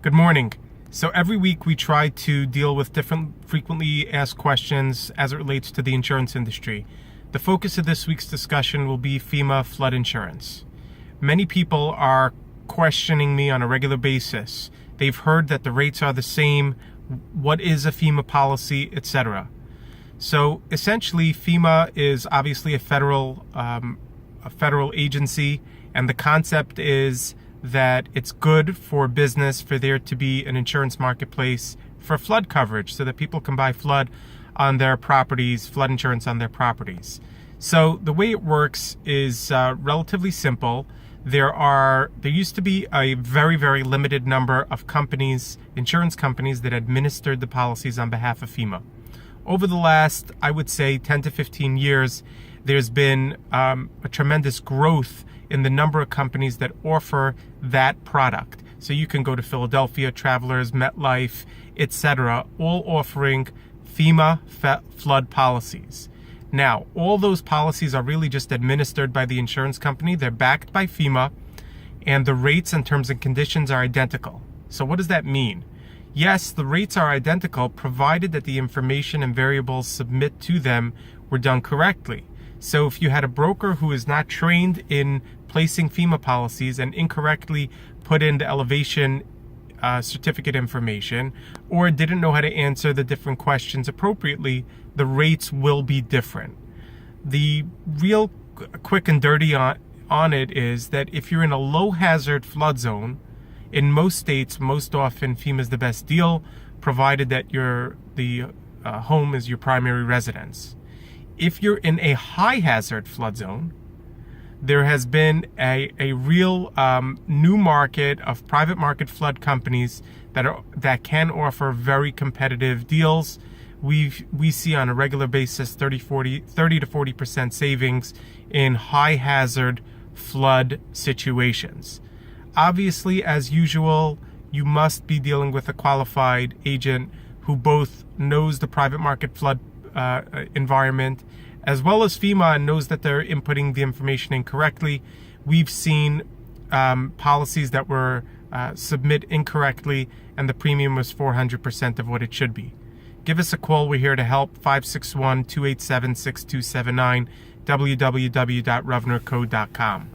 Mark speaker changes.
Speaker 1: Good morning. So every week we try to deal with different frequently asked questions as it relates to the insurance industry. The focus of this week's discussion will be FEMA flood insurance. Many people are questioning me on a regular basis. They've heard that the rates are the same, what is a FEMA policy, etc. So essentially FEMA is obviously a federal agency, and the concept is that it's good for business for there to be an insurance marketplace for flood coverage so that people can buy flood on their properties, flood insurance on their properties. So the way it works is relatively simple. There used to be a very, very limited number of companies, insurance companies, that administered the policies on behalf of FEMA. Over the last, I would say, 10 to 15 years, there's been a tremendous growth in the number of companies that offer that product. So you can go to Philadelphia, Travelers, MetLife, etc., all offering FEMA flood policies. Now, all those policies are really just administered by the insurance company. They're backed by FEMA, and the rates and terms and conditions are identical. So what does that mean? Yes, the rates are identical, provided that the information and variables submit to them were done correctly. So if you had a broker who is not trained in placing FEMA policies and incorrectly put in the elevation certificate information, or didn't know how to answer the different questions appropriately, the rates will be different. The real quick and dirty on it is that if you're in a low hazard flood zone, in most states, most often FEMA is the best deal, provided that the home is your primary residence. If you're in a high hazard flood zone, there has been a real new market of private market flood companies that can offer very competitive deals. We see on a regular basis 30 to 40% savings in high hazard flood situations. Obviously, as usual, you must be dealing with a qualified agent who both knows the private market flood environment as well as FEMA and knows that they're inputting the information incorrectly. We've seen policies that were submit incorrectly and the premium was 400% of what it should be. Give us a call. We're here to help. 561-287-6279, www.revnerco.com.